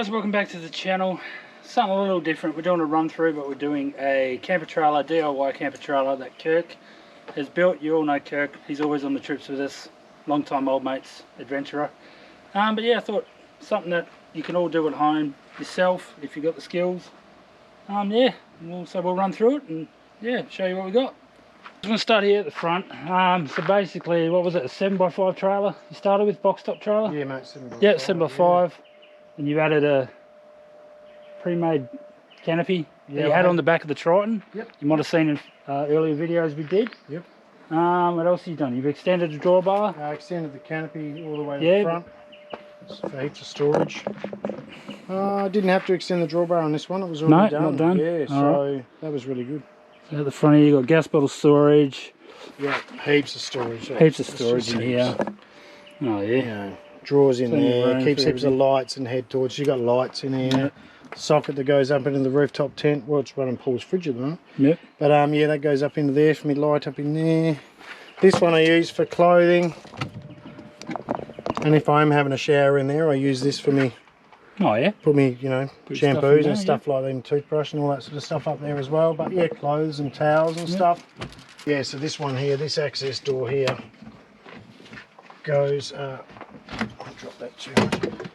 guys, welcome back to the channel. Something a little different. We're doing a run through, but we're doing a camper trailer, DIY camper trailer that Kirk has built. You all know Kirk, he's always on the trips with us, long time old mates, adventurer. But yeah, I thought something that you can all do at home yourself if you've got the skills. Yeah, so we'll run through it and yeah, show you what we got. I'm going to start here at the front. So basically, what was it, a 7x5 trailer you started with, box top trailer? Yeah mate, 7x5. Yeah, 7x5. And you added a pre-made canopy that you had on the back of the Triton. Yep. You might have seen in earlier videos we did. Yep. What else have you done? You've extended the drawbar. I extended the canopy all the way to the front. It's for heaps of storage. I didn't have to extend the drawbar on this one. It was already done. Not done. Yeah, so that was really good. So at the front here, you got gas bottle storage. Yeah, heaps of storage. Heaps of storage in here. Oh yeah. Yeah. Drawers in there, keeps heaps of lights and head torches. You got lights in there. Yep. Socket that goes up into the rooftop tent. Well, it's running Paul's fridge at the moment. Yep. But yeah, that goes up into there for me light up in there. This one I use for clothing. And if I'm having a shower in there, I use this for me. Oh yeah. Put me, you know, shampoos and stuff like that, and toothbrush and all that sort of stuff up there as well. But yeah, clothes and towels and stuff. Yeah, so this one here, this access door here goes I'll drop that too much.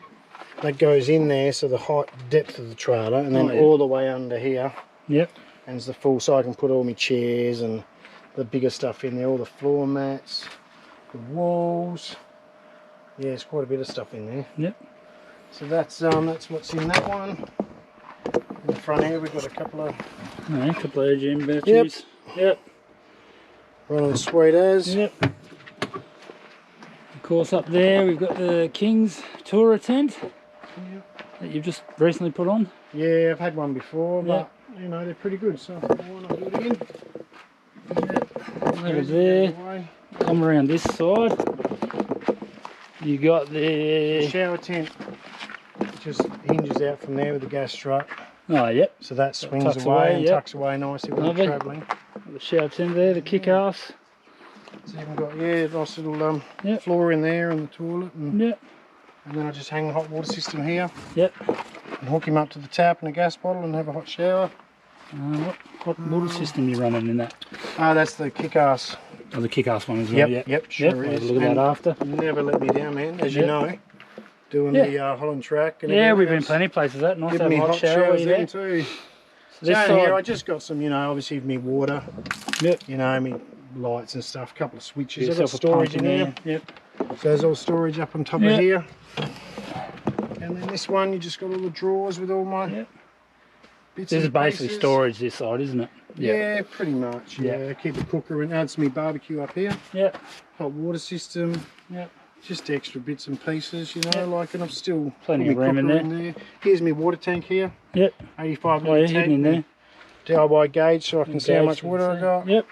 That goes in there, so the height, depth of the trailer, and then all the way under here. Yep. And it's the full, so I can put all my chairs and the bigger stuff in there, all the floor mats, the walls. Yeah, it's quite a bit of stuff in there. Yep. So that's what's in that one. In the front here we've got a couple of AGM batteries. Yep. Running sweet as. Yep. Of course, up there we've got the King's Tourer tent that you've just recently put on. Yeah, I've had one before, but you know, they're pretty good, so why not do it again? Over there, come around this side. You got the shower tent. It just hinges out from there with the gas strut. Oh, yep. So that swings away and tucks away nicely when you're travelling. The shower tent there, the kick-ass. It's even got nice little floor in there and the toilet. And, and then I just hang the hot water system here. Yep. And hook him up to the tap and a gas bottle and have a hot shower. What hot water system are you running in that? That's the kick-ass. Oh, the kick-ass one as well. Yep, sure is. Look at that after. Never let me down, man, as you know. Doing the Holland track. And we've been plenty of places. That nice to have a hot shower there too. So this side here, I just got some, you know, obviously me water. Yep. You know, me lights and stuff. A couple of switches. I've got storage in there. Yep. So there's all storage up on top of here. And then this one, you just got all the drawers with all my bits. This is basically storage this side, isn't it? Yeah, pretty much. Yeah. Keep a cooker and add some barbecue up here. Yep. Hot water system. Yep. Just extra bits and pieces, you know, like, and I've still plenty of room in there. Here's my water tank here. Yep. 85 litre tank. Hidden in there. DIY gauge so I can see how much water I got. Yep.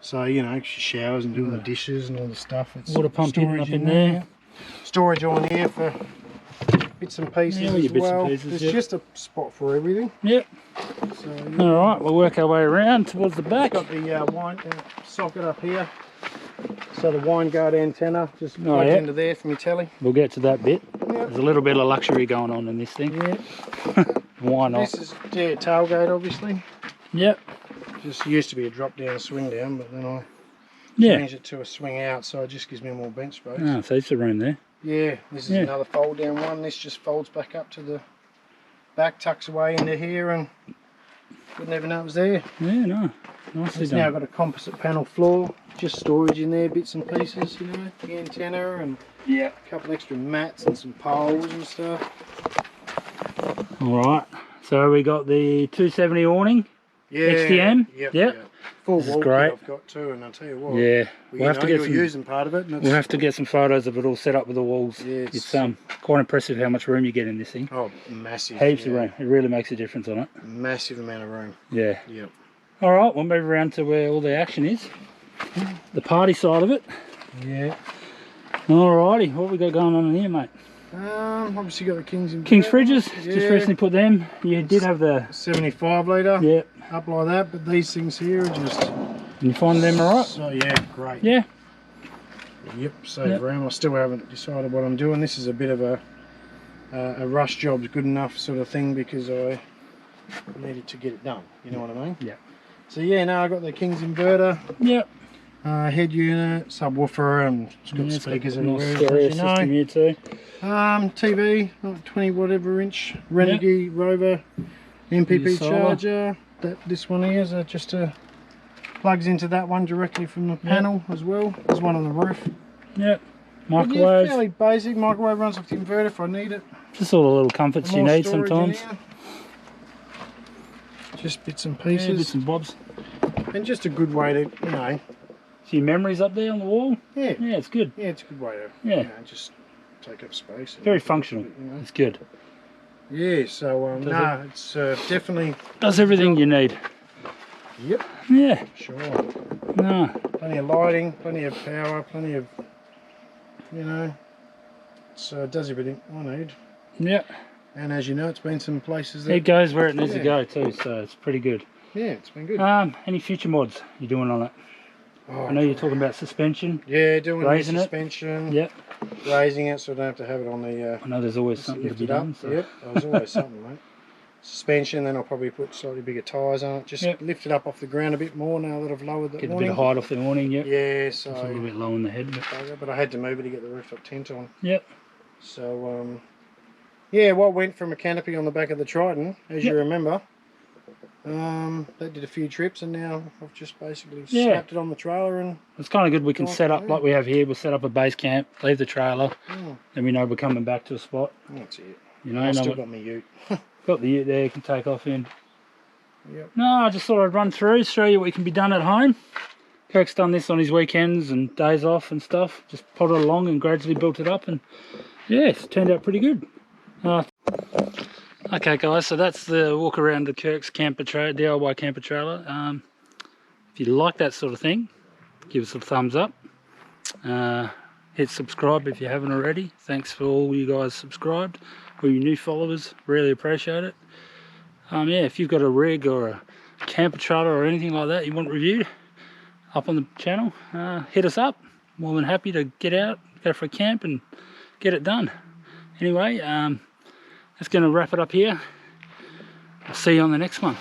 So, you know, showers and doing the dishes and all the stuff. It's water pump up in there. Storage on here for bits and pieces as well. There's just a spot for everything. Yep. So, alright, we'll work our way around towards the back. Got the wine socket up here. So the wine guard antenna just plugs into there for my telly. We'll get to that bit. There's a little bit of luxury going on in this thing. Why not? This is tailgate, obviously. Yep. Just used to be a drop down, swing down, but then I changed it to a swing out, so it just gives me more bench space. Oh, so it's a room there. Yeah, this is another fold down one. This just folds back up to the back, tucks away into here, and wouldn't even know it was there. Yeah, no. Nicely done. Now got a composite panel floor, just storage in there, bits and pieces, you know, the antenna and a couple extra mats and some poles and stuff. Alright, so we got the 270 awning, XDM. Yep. Full wall great. I've got too, and I'll tell you what. Yeah, we'll have to get using part of it. And we'll have to get some photos of it all set up with the walls. Yeah, it's quite impressive how much room you get in this thing. Oh, massive. Heaps of room. It really makes a difference on it. Massive amount of room. Yeah. Yep. All right, we'll move around to where all the action is. The party side of it. Yeah. Alrighty, what we got going on in here, mate? Obviously got the King's fridges. Just recently put them. You did have the 75 litre. Yep. Up like that, but these things here are just. And you find them alright? So yeah, great. Yeah. Yep. Save room. I still haven't decided what I'm doing. This is a bit of a a rush job's good enough sort of thing because I needed to get it done. You know what I mean? Yeah. So yeah, now I got the King's inverter. Yep. Head unit, subwoofer, and it's got speakers everywhere. Stereo As you know. system here too. TV, 20 whatever inch Renegade Rover MPP charger. This one here is just plugs into that one directly from the panel as well. There's one on the roof. Yep. Microwave. Yeah, fairly basic. Microwave runs off the inverter if I need it. Just all the little comforts you need sometimes. Just bits and pieces. Yeah, bits and bobs. And just a good way to, you know. Few memories up there on the wall. Yeah. Yeah, it's good. Yeah, it's a good way to, yeah, you know, just take up space. Very functional. You know. It's good. Yeah, so it's definitely does everything you need. Yep. Yeah. Sure. No. Plenty of lighting, plenty of power, plenty of, you know, it does everything I need. Yeah. And as you know, it's been some places that... It goes where it needs to go too, so it's pretty good. Yeah, it's been good. Any future mods you doing on it? Oh, I know you're talking about suspension. Yeah, doing raising the suspension. It. Yep. Raising it so I don't have to have it on the... I know there's always something to be done. So. Yep, there's always something, mate. Suspension, then I'll probably put slightly bigger tyres on it. Just lift it up off the ground a bit more now that I've lowered the Get awning. a bit of height off the awning, yep. Yeah, so... It's a little bit low in the head. But I had to move it to get the rooftop tent on. Yep. So, yeah, what went from a canopy on the back of the Triton, as you remember, that did a few trips, and now I've just basically slapped it on the trailer. And it's kind of good we can set up like we have here. We'll set up a base camp, leave the trailer, and we know we're coming back to a spot. That's it. You know, I've still got my ute. Got the ute there, you can take off in. Yep. No, I just thought I'd run through, show you what can be done at home. Kirk's done this on his weekends and days off and stuff. Just plodded along and gradually built it up, and yeah, it's turned out pretty good. Okay guys, so that's the walk around the Kirk's DIY camper trailer. If you like that sort of thing, give us a thumbs up. Hit subscribe if you haven't already. Thanks for all you guys subscribed. All you new followers, really appreciate it. Yeah, if you've got a rig or a camper trailer or anything like that you want reviewed up on the channel, hit us up. More than happy to get out, go for a camp and get it done. Anyway, that's going to wrap it up here. I'll see you on the next one.